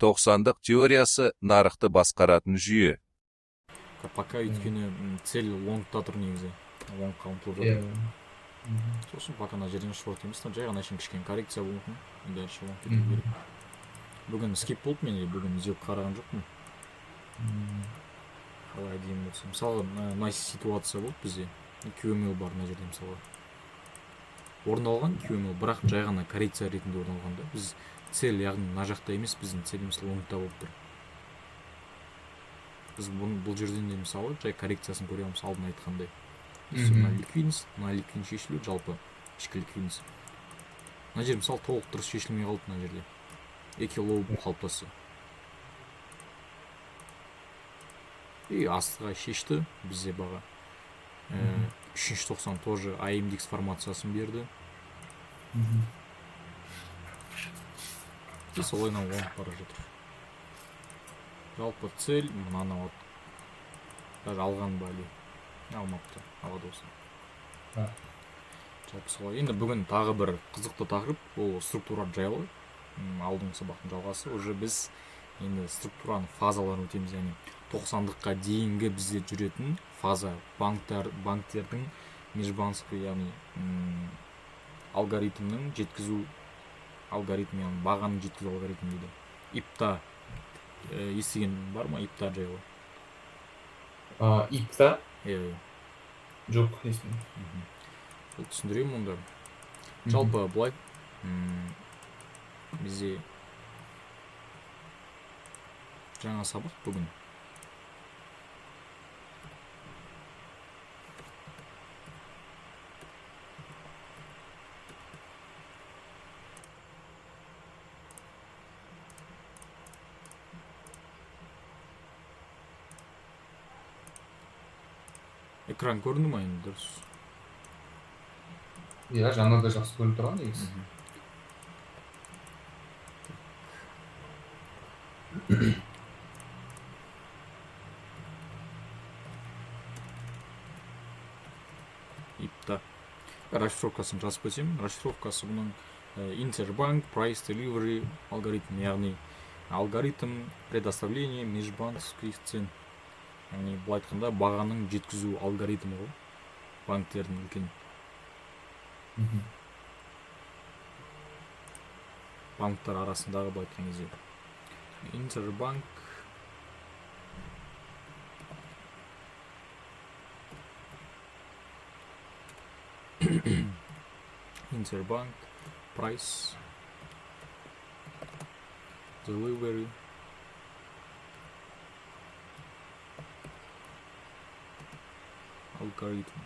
тоқсандық теориясы нарықты басқаратын жүйе. Пока өйткені цель лонгта тұр негізі. Лонгқа ұмтылып Иә. жатыр. Сосын пока мына жерден шорт емес, жай ғана кішкене коррекция болуы мүмкін. Дальше лонг кету керек. Бүгін скип болды мен, бүгін зек қараған жоқпын. Қалай дейін болса. Мысалы, мына ситуация болды бізде. QML бар мына жерде мысалы. Орын алған QML, бірақ жай ғана коррекция ретінде орын алғанда. Біз цель, яғни мына жақта емес, біздің целіміз лонгта болып тұр. Біз бұл жерден де мысалы жай коррекциясын көре аламыз, алдын айтқандай. Мына ликвидность шешілу, жалпы ішкі ликвидность. Мына жер мысалы толық дұрыс шешілмей қалды мына жерде. Екі лоу қалыптасты. И астыға шешті бізде баға. 390 тоже AMDX формациясын берді. И солай на оң бара жатыр. Жалпы цель мынаны вот. Даже алған ба әлі. Алмапты, алады осы. Жалпы солай. Енді бүгін тағы бір қызықты тақырып, ол структура жайлы. Алдыңғы сабақтың жалғасы. Уже біз енді структураны фазаларын өтеміз, яғни 90-дыққа дейінгі бізде жүретін фаза банктердің межбанковский, яғни алгоритмнің жеткізу алгоритмі, яғни бағаны жеткізу алгоритмі дейді. ИПТА естіген бар ма ИПТА жайлы? ИПТА? Иә. Жоқ, естімеймін. Бұл түсіндіремін онда. Жалпы былай бізде жаңа сабақ бүгін. Экран көрінді ма енді дұрыс? Иә, жаңа да жақсы көрініп тұрған негізі. ИПТА. Расшифровкасын жазып өтсем. Расшифровкасы бұның Interbank Price Delivery алгоритм, яғни алгоритм предоставления межбанковских цен. Яғни бұл айтқанда бағаның жеткізу алгоритмі ғой. Банктердің үлкен. Банктар арасындағы бұл айтқан кезде. Interbank Interbank Price Delivery алгоритм.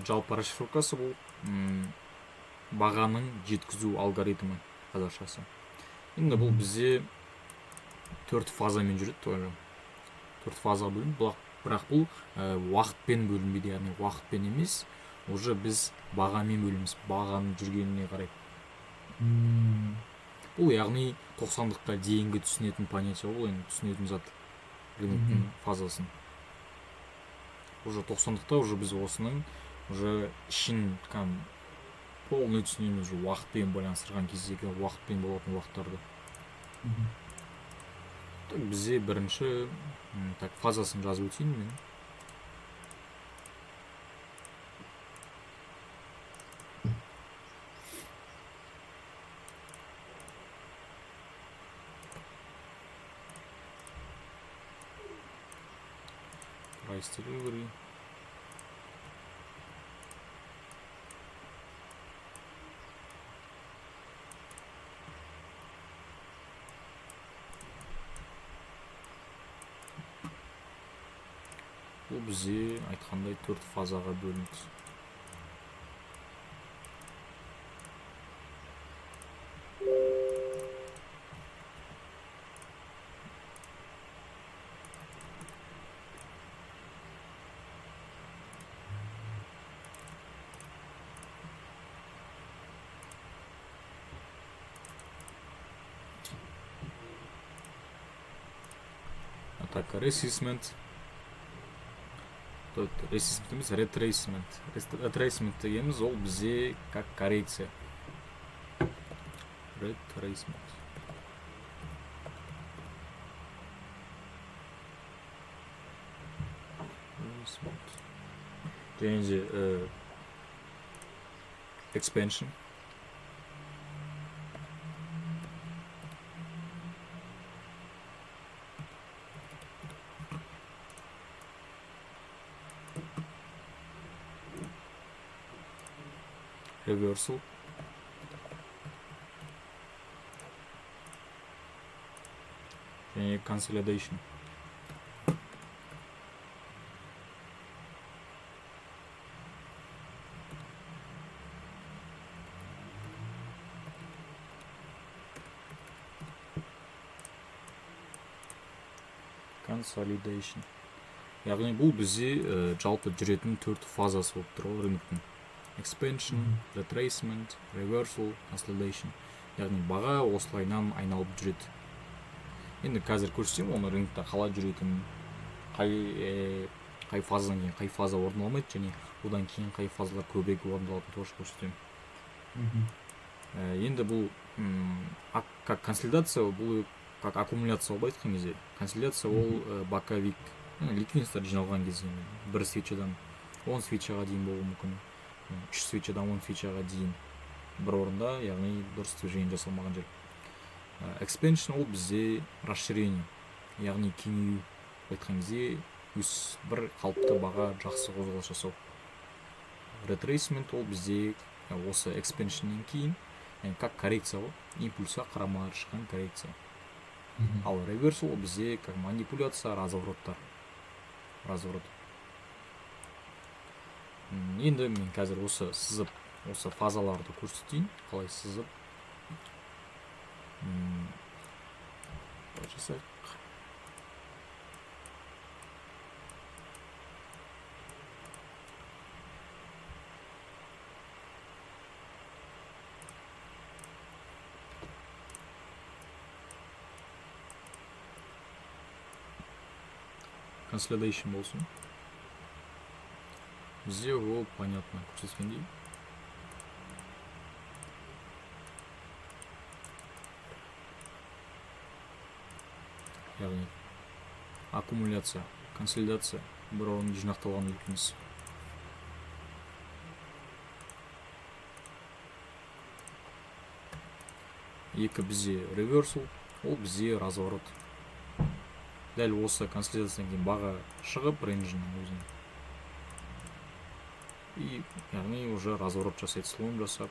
Жалпы расшифровкасы бұл бағаның жеткізу алгоритмі қазақшасы. Енді бұл бізде 4 фазамен жүреді тоже. 4 фаза бөлінді, бірақ бұл уақытпен бөлінбейді, яғни уақытпен емес, уже біз бағамен бөліміз, бағаның жүргеніне қарай. Бұл яғни 90-дыққа дейінгі түсінетін понятие ол, енді түсінетін зат рыноктың фазасын. Уже 90-дықта уже біз осының уже ішін полный түсінеміз, уже уақытпен байланыстырған кездегі уақытпен болатын уақыттарды. Бізде бірінші фазасын жазып өтейін мен. Price Delivery. Бұл бізде айтқандай 4 фазаға бөлінді. Так, retracement. Retracement емес, retracement. Retracement дегеніміз ол бізде как коррекция. Retracement. Және де expansion. Reversal. Және consolidation. Consolidation. Яғни бұл бізде жалпы жүретін 4 фазасы болып тұр ғой рыноктың. Expansion, retracement, reversal, consolidation. Яғни баға осылайнан айналып жүреді. Енді қазір көрсетем, оны рынокта қалай жүретінін, қай фазадан кейін қай фаза орындалмайды, және одан кейін қай фазалар көбірек орындалатынын тоже көрсетемін. Енді бұл как консолидация, бұл как аккумуляция болып айтқан кезде. Консолидация ол боковик, ликвидностьтар жиналған кезде бір свечадан 10 свечаға дейін болуы мүмкін. 3 свечадан 10 свечаға дейін бір орында, яғни дұрыс движение жасалмаған жер. Expansion ол бізде расширение, яғни кеңею айтқан кезде бір қалыпты баға жақсы қозғалыс жасау. Retracement ол бізде осы expansionнен кейін, как коррекция ғой, импульсқа қарама шыққан коррекция. Ал reversal ол бізде как манипуляция, развороттар. Разворот. Енді мен қазір осы сызып, осы фазаларды көрсетейін, қалай сызып. Жасайық. Consolidation болсын. Бізде ол понятно көрсеткендей. Яғни аккумуляция, консолидация бір орын жинақталған үлкеніз. Екі бізде reversal, ол бізде разворот. Дәл осы консолидациядан кейін баға шығып рейнджінің өзіне. И яғни уже разворот жасайды, слом жасап.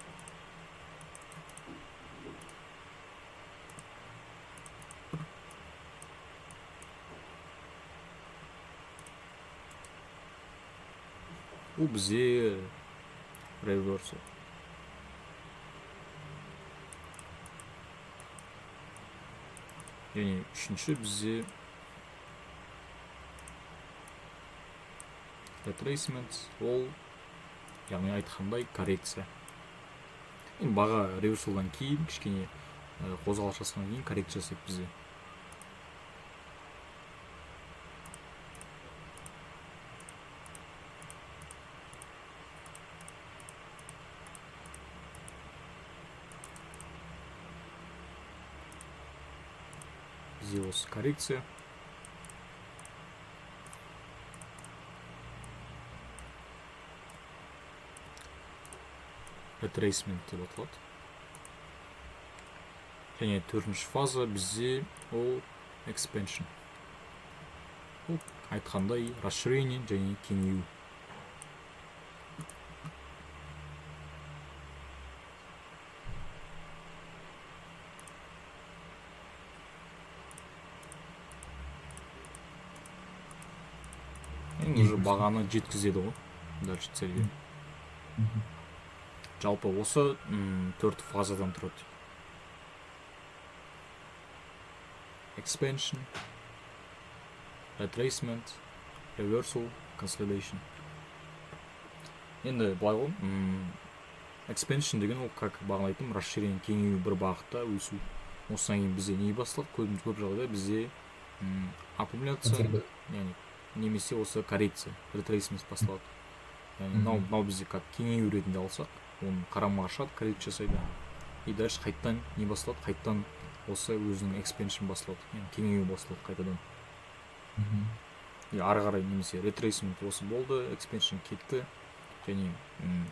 Бұл бізде reversal. Яғни үшінші бізде retracement, ол яғни айтқандай коррекция. Баға reversalдан кейін кішкене қозғалыс жасаған кейін коррекция жасайды бізде. Бізде осы коррекция. Retracement деп аталады. Және төртінші фаза бізде ол expansion. Ол айтқандай расширение және кеңею. Уже бағаны жеткізеді ғой дальше цельге. Жалпы осы 4 фазадан тұрады. Expansion, retracement, reversal, consolidation. Енді былай ғой, expansion деген ол как бағана айттым, расширение, кеңею бір бағытта өсу. Осыдан кейін бізде не басталады? Көп жағдайда бізде аккумуляция яғни немесе осы коррекция ретрейсмент басталады. Яғни мынау бізде как кеңею ретінде алсақ, оны қарама ашады, коррект жасайды. И дальше қайттан не басталады? Қайттан осы өзінің экспеншн басталады, яғни кеңею басталады қайтадан. И ары қарай немесе ретрейсмент осы болды, экспеншн кетті, және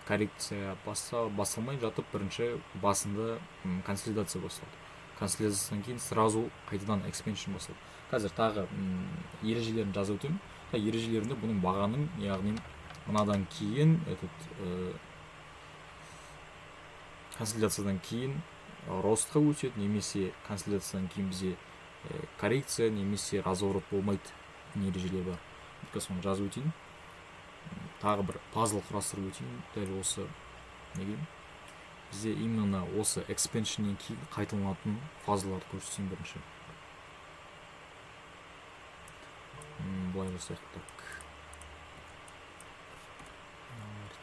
коррекция басталмай жатып бірінші басында консолидация басталды. Консолидациядан кейін сразу қайтадан экспеншн басталды. Қазір тағы ережелерін жазып өтемін. Ережелерінде бұның бағаның, яғни мынадан кейін консолидациядан кейін ростқа өтеді, немесе консолидациядан кейін бізде коррекция, немесе разворот болмайды ережелер бар. Соны жазып өтейін. Тағы бір пазл құрастырып өтейін. Дәл осы неге бізде именно осы экспеншннен кейін қайталанатын фазаларды көрсетейін бірінші. Былай жасайық.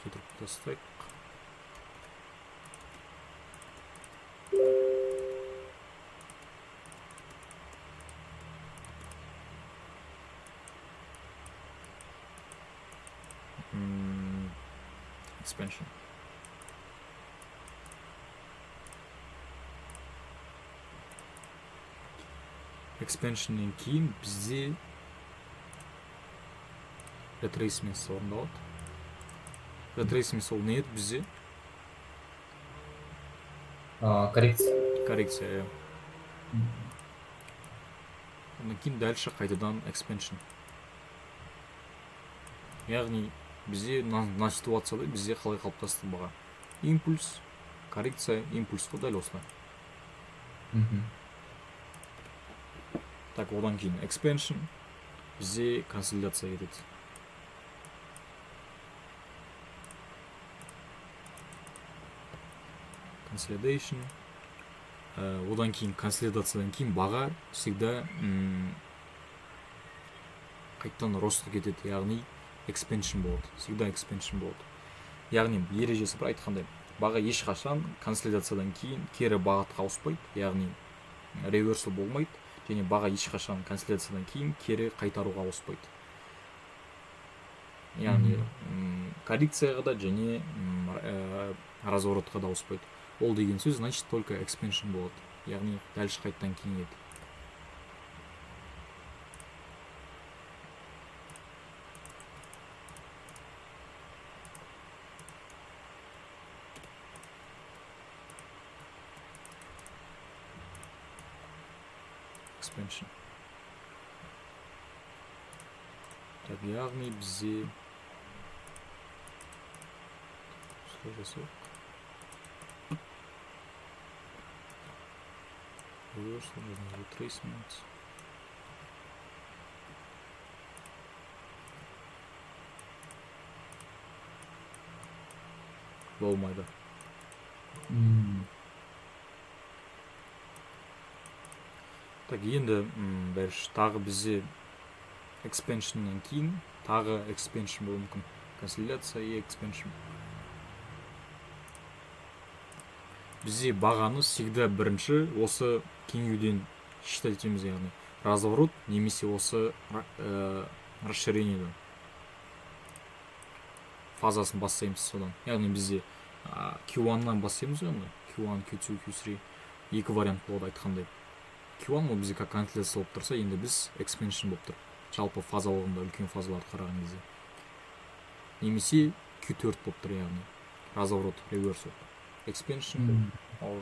Кетіріп тастайық. Expansion. Expansionнен кейін бізде retracement орындалады. Retracement ол не еді бізде? Коррекция. Коррекция. Одан кейін дальше қайтадан expansion. Яғни бізде на ситуацияда бізде қалай қалыптасты баға? Импульс, коррекция, импульс қой дәл осылай. Так, одан кейін expansion, бізде консолидация етеді. Consolidation. Одан кейін консолидациядан кейін баға всегда қайттан ростқа кетеді, яғни expansion болады. Всегда expansion болады. Яғни ережесі бір айтқандай, баға ешқашан консолидациядан кейін кері бағытқа ауыспайды, яғни реверсал болмайды, және баға ешқашан консолидациядан кейін кері қайтаруға ауыспайды. Яғни коррекцияға да және разворотқа да ауыспайды. Ол деген сөз, значит, только expansion болады. Яғни дальше қайттан кеңейеді. Expansion. Так, яғни бізде солай жасайық. Reversal, retracement. Болмайды. Так, енді тағы бізде expansionнан кейін тағы expansion болуы мүмкін. Консолидация и expansion. Бізде бағаны всегда бірінші осы кеңеуден считать етеміз, яғни разворот немесе осы расширениеден фазасын бастаймыз содан. Яғни бізде Q1-нан бастаймыз, яғни Q1, Q2, Q3 екі вариант болады айтқандай. Q1 ол бізде как консолидация болып тұрса, енді біз expansion болып тұр. Жалпы фазалығында үлкен фазаларды қараған кезде. Немесе Q4 болып тұр, яғни разворот, реверсал. Expansion or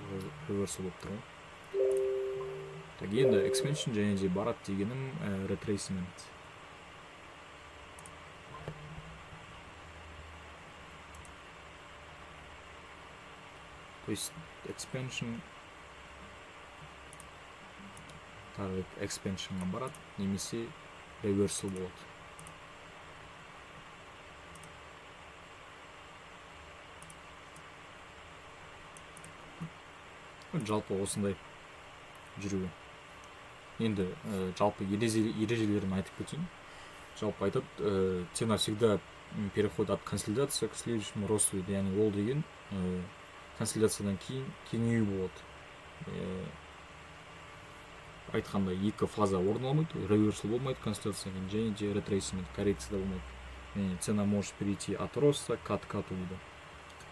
reversal болып тұр. Так, енді expansion және де барат дегенім retracement. То есть expansion тағы expansionға барат, немесе reversal болады. Жалпы осындай жүруі. Енді жалпы ережелерін айтып кетейін. Жалпы айтады, цена всегда переходит от консолидации к следующему росту. Яғни ол деген консолидациядан кейін кеңею болады. айтқандай екі фаза орын алмайды, реверсал болмайды консолидациядан кейін, және де ретрейсмент, коррекция да болмайды. Және цена может перейти от роста к откату дейді.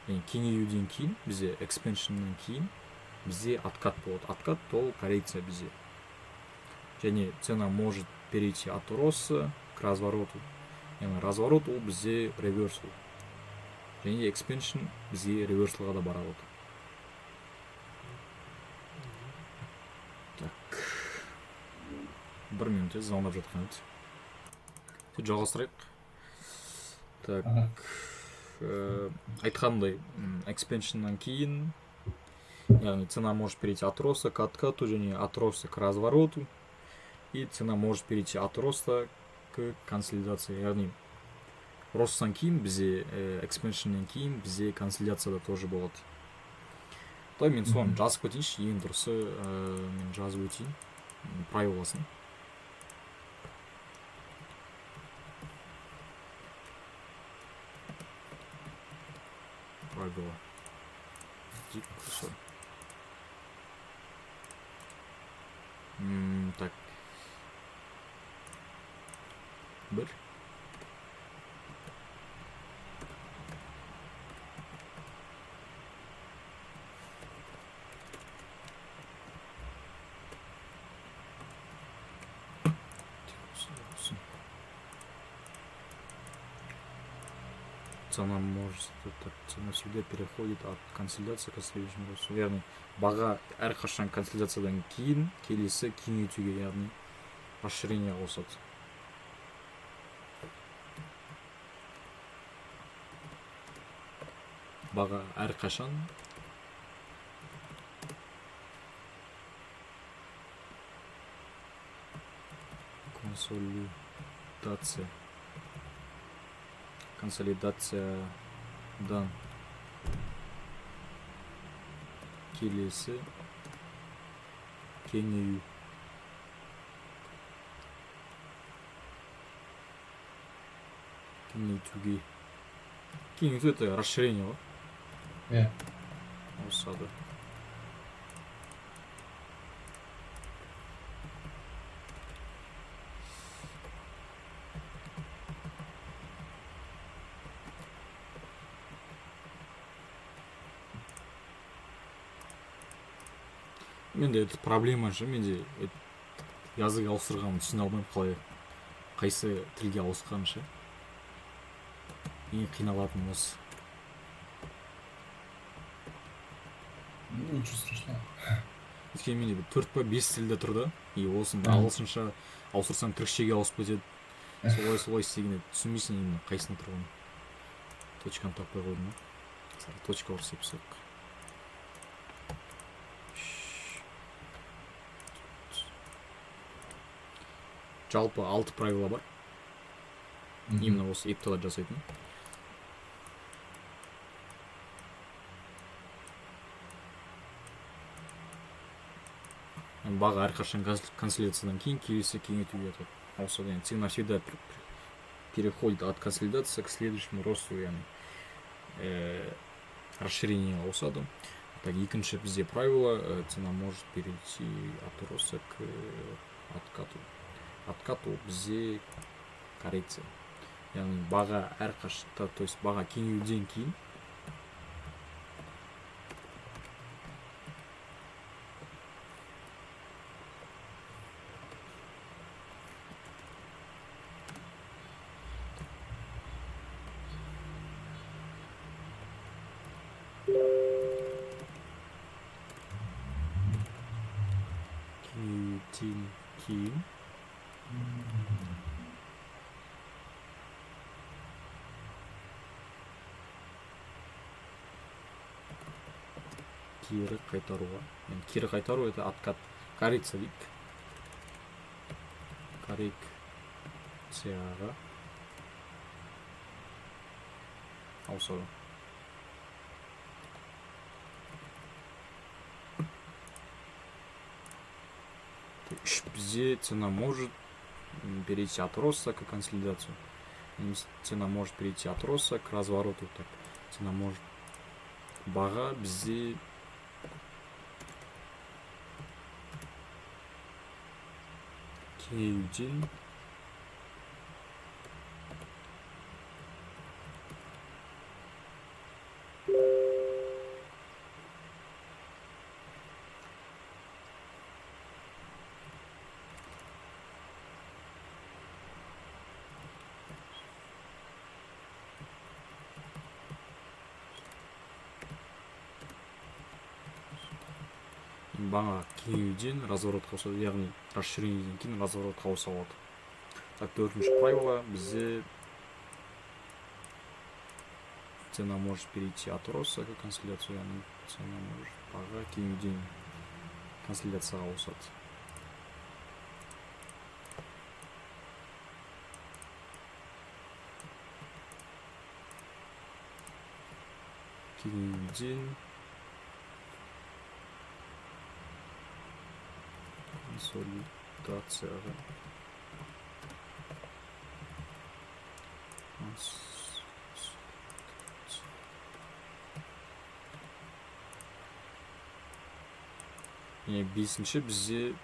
Және кеңеюден кейін бізде экспеншннен кейін бізде откат болады. Откат ол коррекция бізде. Және цена может перейти от роста к развороту. Яғни разворот ол бізде реверсал. Және экспеншн бізге реверсалға да барады. Так. 1 минут звондап жатқан еді. Жалғастырайық. Так. Айтқандай, экспеншннан кейін, яғни цена может перейти от роста к откату, және от роста к развороту. И цена может перейти от роста к консолидации. Яғни росттан кейін бізде, экспеншннен кейін бізде консолидацияда тоже болады. Той мен соны жазып кетейінші, ең дұрысы мен жазып өтейін правиласын. Правила. Так. Бір. Цена может, цена сюда переходит от консолидации к следующему росту. Яғни баға әрқашан консолидациядан кейін келесі кеңейтуге, яғни расширение қосады. Баға әрқашан консолидациядан келесі кеңею. Кеңейту это расширение ғой. Осады. Менде это проблема же, менде язык ауыстырғанын түсіне алмаймын, қалай қайсы тілге ауысқанын ше. Ең қиналатын осы. Ничего страшного. Өйткені менде 4 па 5 тілде тұрды, и осын ағылшынша ауыстырсам түркішеге ауысып кетеді. Солай істегенде түсінбейсің именно қайсына тұрғанын. Точканы таппай қойдым. Точка ұрсып сақ. Жалпы 6 правила бар. Именно осы епталар жасайтын. Баға әрқашан консолидациядан кейін келесі кеңейтуге жатады. Осы цена всегда переходит от консолидации к следующему росту, яғни расширение ауысады. Так, екінші бізде правило, цена может перейти от роста к откату. Откат ол бізде коррекция. Яғни баға әрқашан, то есть баға кеңеюден кейін кері қайтаруға. Кері қайтару это откат. Коррекция дейік. Коррекцияға ауысады. Бізде цена может перейти от роста к консолидацию. Цена может перейти от роста к развороту. Так, цена может баға бізде кеңеюден баға кеңеюден разворотқа ауысады, яғни расширениеден кейін разворотқа ауыса алады. Так, төртінші правило бізде цена может перейти от роста к консолидации, яғни цена может баға кеңеюден консолидацияға ауысады. Кеңеюден консолидацияға бесінші бізде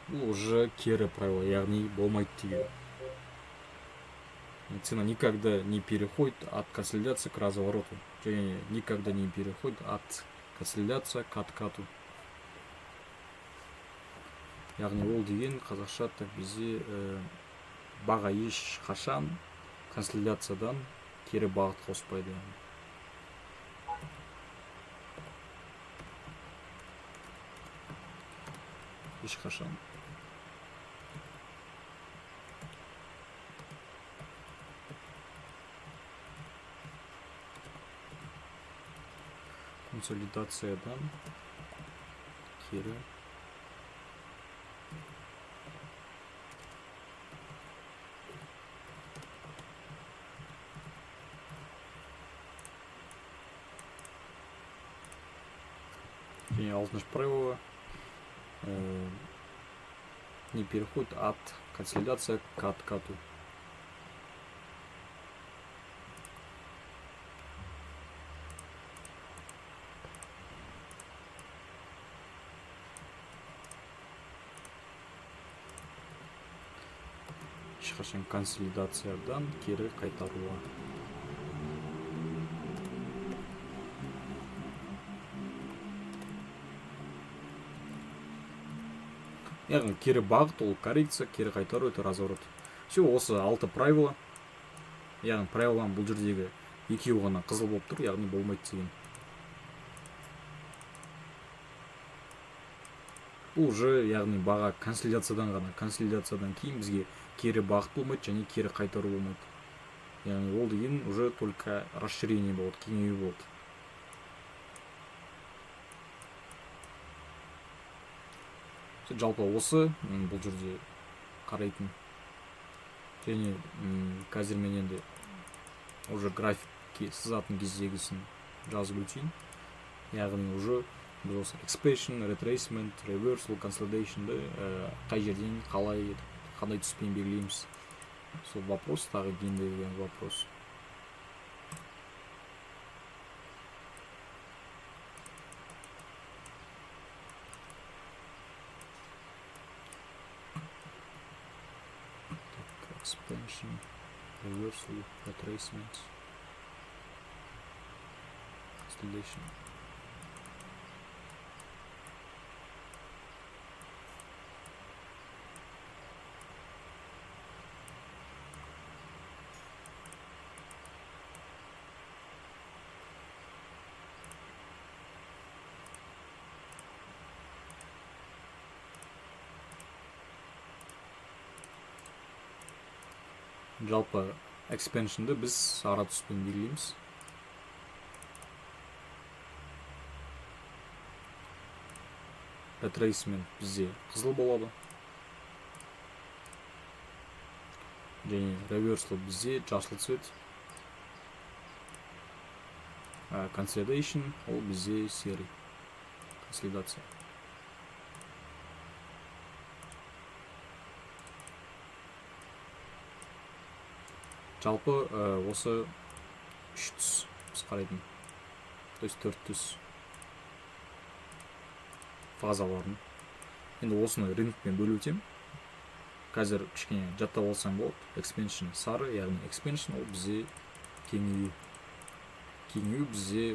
бұл уже кері правило, яғни болмайды деген. Цена никогда не переходит от консолидации к развороту, және никогда не переходит от консолидация к откату. Яғни ол деген қазақша так бізде баға ешқашан консолидациядан кері бағытқа ауыспайды. Ешқашан. Консолидациядан кері және алтыншы правило не переходит от консолидации к откату. Ешқашан консолидациядан кері қайтаруға. Яғни кері бағыт ол коррекция, кері қайтару это разворот. Все, осы 6 правило. Яғни правиланың бұл жердегі екеуі ғана қызыл болып тұр, яғни болмайды деген. Бұл уже яғни баға консолидациядан ғана, консолидациядан кейін бізге кері бағыт болмайды және кері қайтару болмайды. Яғни ол деген уже только расширение болады, кеңею болады. Жалпы осы бұл жерде қарайтын. Және қазір мен енді уже графикке сызатын кездегісін жазып өтейін. Яғни уже біз осы expansion, retracement, reversal, consolidation'ды қай жерден қандай түспен белгілейміз. Сол вопрос, тағы кейіндегі вопрос. Expansion, reversal, retracement, consolidation. Жалпы expansion'ды біз ара түспен белгілейміз. Retracement бізде қызыл болады. Және reversal бізде жасыл цвет. Consolidation ол бізде серый. Консолидация. Жалпы осы 3 түс біз қарайтын. То есть 4 түс фазаларын. енді осыны рынокпен бөліп өтемін. Қазір кішкене жаттап алсаң болады. Expansion сары, яғни expansion ол бізде кеңею. Кеңею бізде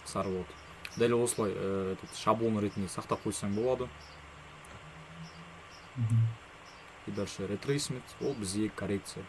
сары болады. Дәл осылай шаблон ретінде сақтап қойсаң болады. И дальше retracement ол бізде коррекция.